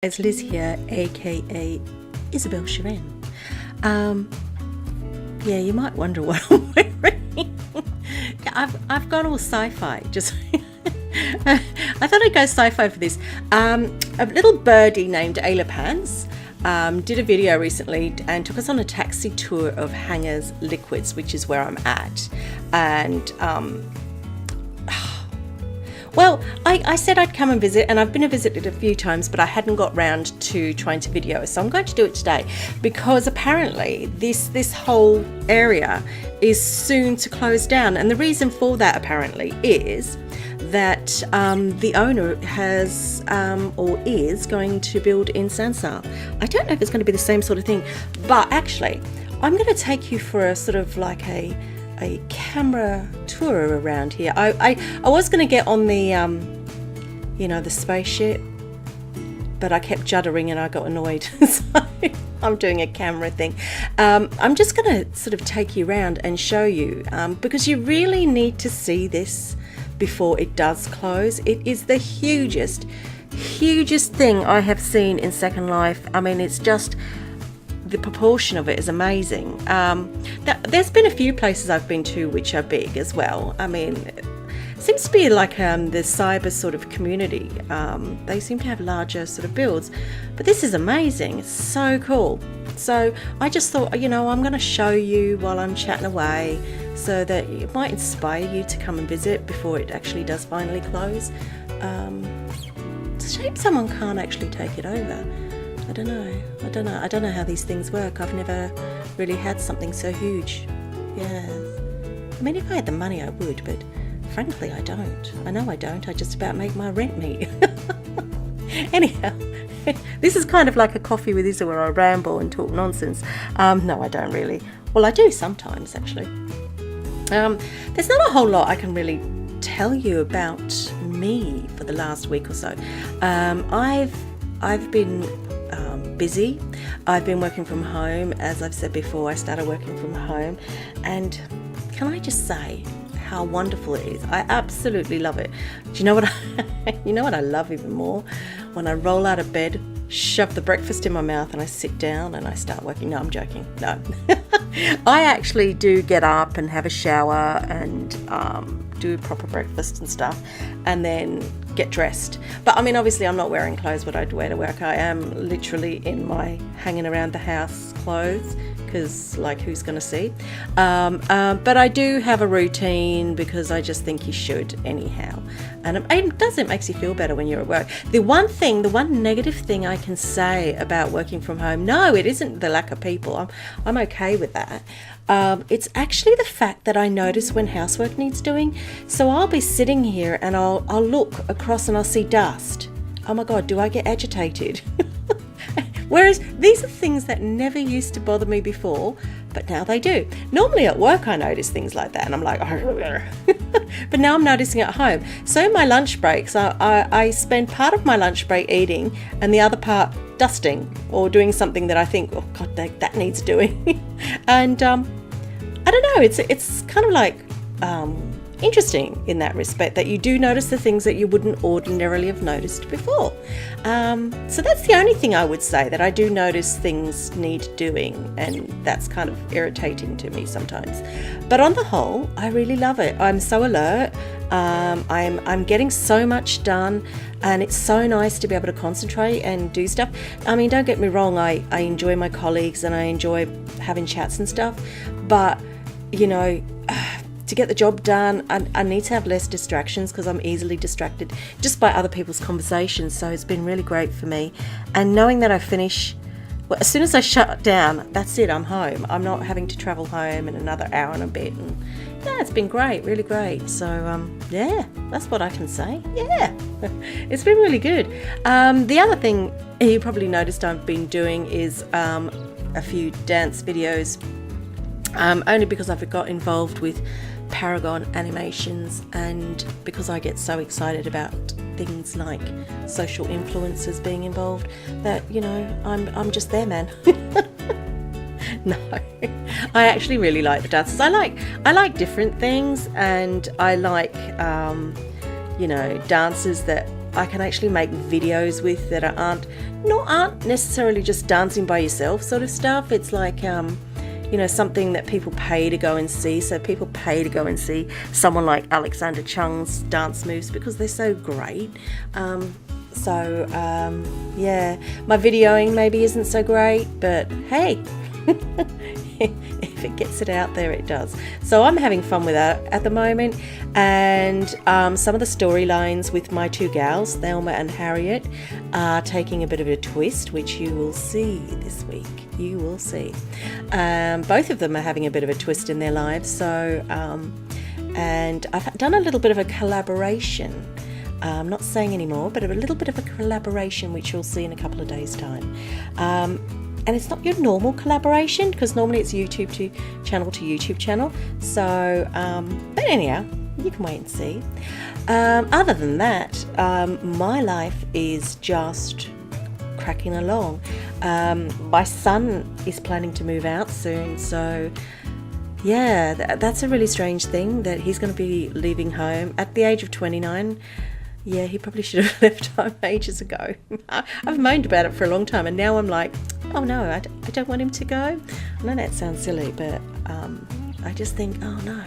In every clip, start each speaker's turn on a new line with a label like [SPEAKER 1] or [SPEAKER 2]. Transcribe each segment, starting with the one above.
[SPEAKER 1] It's Liz here, aka Isabelle Cheren. Yeah, you might wonder what I'm wearing. I've gone all sci-fi. Just I thought I'd go sci-fi for this. A little birdie named Ayla Pants did a video recently and took us on a taxi tour of Hangars Liquides, which is where I'm at. And well, I said I'd come and visit, and I've been visited a few times, but I hadn't got round to trying to video, so I'm going to do it today because apparently this whole area is soon to close down, and the reason for that apparently is that the owner has or is going to build in Sansar. I don't know if it's going to be the same sort of thing, but actually I'm going to take you for a sort of like a camera tour around here. I was going to get on the the spaceship, but I kept juddering and I got annoyed. So I'm doing a camera thing. I'm just going to sort of take you around and show you because you really need to see this before it does close. It is the hugest thing I have seen in Second Life. I mean, it's just the proportion of it is amazing. There's been a few places I've been to which are big as well. I mean, it seems to be like the cyber sort of community. They seem to have larger sort of builds, but this is amazing. It's so cool. So I just thought, I'm going to show you while I'm chatting away so that it might inspire you to come and visit before it actually does finally close. It's a shame someone can't actually take it over. I don't know how these things work. I've never really had something so huge. Yeah. I mean, if I had the money, I would, but frankly, I don't. I know I don't. I just about make my rent meet. Anyhow, this is kind of like a coffee with Isa where I ramble and talk nonsense. No, I don't really. Well, I do sometimes, actually. There's not a whole lot I can really tell you about me for the last week or so. I've been busy. I've been working from home. As I've said before, I started working from home, and can I just say how wonderful it is? I absolutely love it. Do you know what I love even more? When I roll out of bed, shove the breakfast in my mouth, and I sit down and I start working. No, I'm joking. No. I actually do get up and have a shower and do proper breakfast and stuff, and then get dressed. But I mean, obviously I'm not wearing clothes what I'd wear to work. I am literally in my hanging around the house clothes because, like, who's going to see? But I do have a routine because I just think you should anyhow. And it makes you feel better when you're at work. The one negative thing I can say about working from home, no, it isn't the lack of people. I'm okay with that. It's actually the fact that I notice when housework needs doing. So I'll be sitting here and I'll look across and I'll see dust. Oh my God, do I get agitated? Whereas these are things that never used to bother me before, but now they do. Normally at work I notice things like that and I'm like, but now I'm noticing at home. So in my lunch breaks, I spend part of my lunch break eating and the other part dusting or doing something that I think, oh God, that needs doing. And I don't know, it's kind of like interesting in that respect that you do notice the things that you wouldn't ordinarily have noticed before. So that's the only thing I would say, that I do notice things need doing, and that's kind of irritating to me sometimes. But on the whole, I really love it. I'm so alert. I'm getting so much done, and it's so nice to be able to concentrate and do stuff. I mean, don't get me wrong, I enjoy my colleagues and I enjoy having chats and stuff, but to get the job done, I need to have less distractions because I'm easily distracted just by other people's conversations. So it's been really great for me. And knowing that I finish, well, as soon as I shut down, that's it, I'm home. I'm not having to travel home in another hour and a bit. And yeah, it's been great, really great. So yeah, that's what I can say. Yeah, it's been really good. The other thing you probably noticed I've been doing is a few dance videos, only because I've got involved with Paragon Animations, and because I get so excited about things like social influencers being involved that I'm just there, man. No, I actually really like the dances. I like different things, and I like dancers that I can actually make videos with that aren't necessarily just dancing by yourself sort of stuff. It's like you know, something that people pay to go and see. So people pay to go and see someone like Alexander Chung's dance moves because they're so great. Yeah, my videoing maybe isn't so great, but hey, if it gets it out there, it does. So I'm having fun with that at the moment. And some of the storylines with my two gals, Thelma and Harriet, are taking a bit of a twist, which you will see this week. You will see. Both of them are having a bit of a twist in their lives. So, and I've done a little bit of a collaboration. I'm not saying anymore, but a little bit of a collaboration, which you'll see in a couple of days' time. And it's not your normal collaboration, because normally it's YouTube to YouTube channel. So, but anyhow, you can wait and see. Other than that, my life is just cracking along. My son is planning to move out soon, so yeah, that's a really strange thing, that he's going to be leaving home at the age of 29. Yeah, he probably should have left home ages ago. I've moaned about it for a long time, and now I'm like, oh no, I don't want him to go. I know that sounds silly, but I just think, oh no.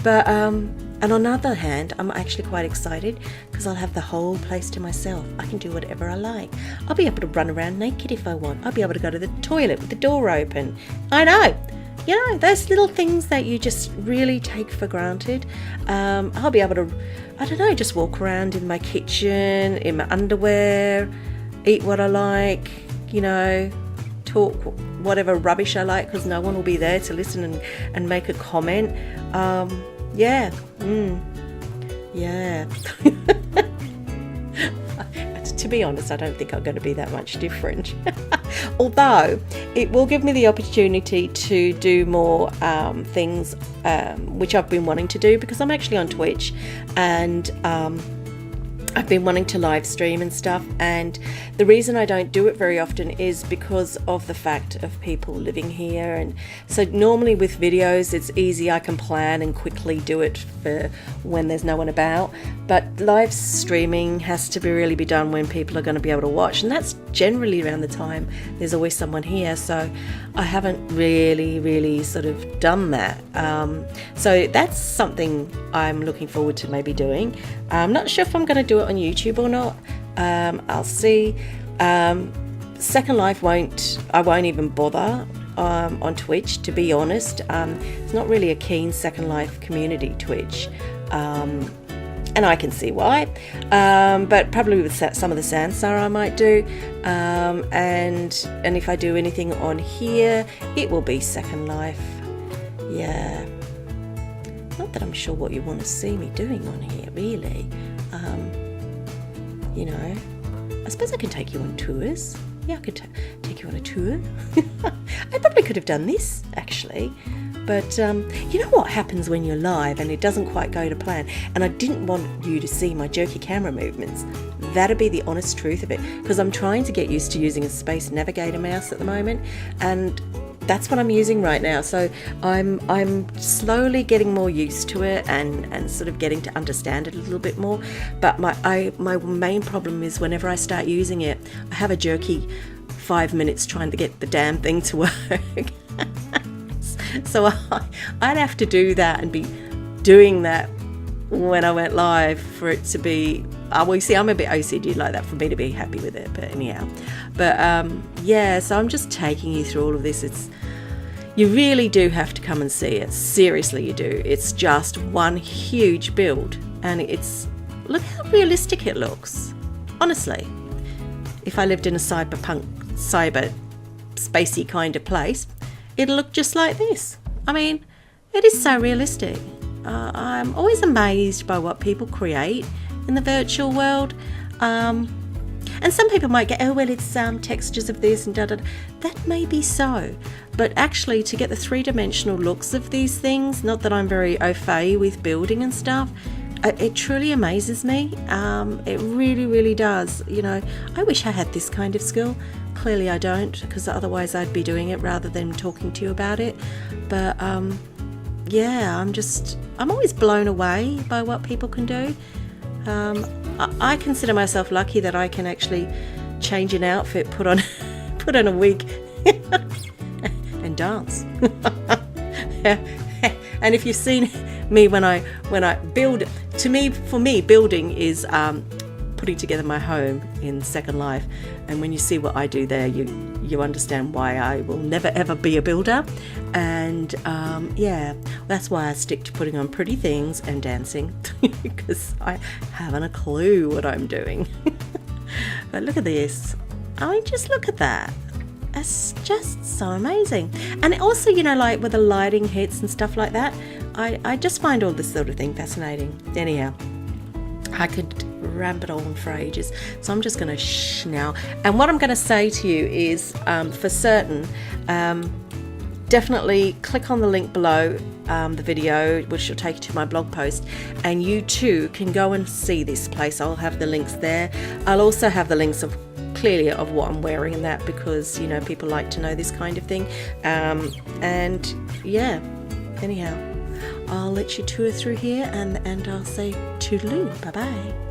[SPEAKER 1] But and on the other hand, I'm actually quite excited because I'll have the whole place to myself. I can do whatever I like. I'll be able to run around naked if I want. I'll be able to go to the toilet with the door open. I know. You know, those little things that you just really take for granted. I'll be able to, I don't know, just walk around in my kitchen, in my underwear, eat what I like, you know, talk whatever rubbish I like, because no one will be there to listen and make a comment. Yeah. To be honest, I don't think I'm going to be that much different. Although it will give me the opportunity to do more things which I've been wanting to do, because I'm actually on Twitch, and I've been wanting to live stream and stuff, and the reason I don't do it very often is because of the fact of people living here. And so normally with videos it's easy, I can plan and quickly do it for when there's no one about, but live streaming has to really be done when people are going to be able to watch, and that's generally around the time there's always someone here. So I haven't really sort of done that. So that's something I'm looking forward to maybe doing. I'm not sure if I'm going to do it on YouTube or not. I'll see. Second Life I won't even bother on Twitch, to be honest. It's not really a keen Second Life community, Twitch, and I can see why, but probably with some of the Sansar I might do, and if I do anything on here, it will be Second Life. Yeah, not that I'm sure what you want to see me doing on here, really. You know, I suppose I can take you on tours. Yeah, I could take you on a tour. I probably could have done this, actually. But you know what happens when you're live and it doesn't quite go to plan? And I didn't want you to see my jerky camera movements. That'd be the honest truth of it, because I'm trying to get used to using a Space Navigator mouse at the moment, and that's what I'm using right now. So I'm slowly getting more used to it and sort of getting to understand it a little bit more. But my main problem is whenever I start using it, I have a jerky 5 minutes trying to get the damn thing to work. So I'd have to do that and be doing that when I went live for it to be, well, you see, I'm a bit OCD like that for me to be happy with it, but anyhow. But yeah, so I'm just taking you through all of this. You really do have to come and see it. Seriously, you do. It's just one huge build, and look how realistic it looks. Honestly, if I lived in a cyberpunk, cyber spacey kind of place, it'll look just like this. I mean, it is so realistic. I'm always amazed by what people create in the virtual world. And some people might go, oh, well, it's textures of this and da-da-da. That may be so. But actually, to get the three-dimensional looks of these things, not that I'm very au fait with building and stuff, it truly amazes me. It really, really does. You know, I wish I had this kind of skill. Clearly I don't, because otherwise I'd be doing it rather than talking to you about it. But yeah, I'm always blown away by what people can do. I consider myself lucky that I can actually change an outfit, put on a wig and dance. And if you've seen me when I build, for me building is putting together my home in Second Life, and when you see what I do there, you understand why I will never ever be a builder. And yeah, that's why I stick to putting on pretty things and dancing, because I haven't a clue what I'm doing. But look at this. I mean, just look at that. It's just so amazing. And also, you know, like with the lighting hits and stuff like that, I just find all this sort of thing fascinating. Anyhow, I could ramble on for ages, so I'm just going to shh now. And what I'm going to say to you is, for certain, definitely click on the link below the video, which will take you to my blog post, and you too can go and see this place. I'll have the links there. I'll also have the links of what I'm wearing and that, because, you know, people like to know this kind of thing. And yeah, anyhow, I'll let you tour through here, and I'll say toodaloo, bye bye.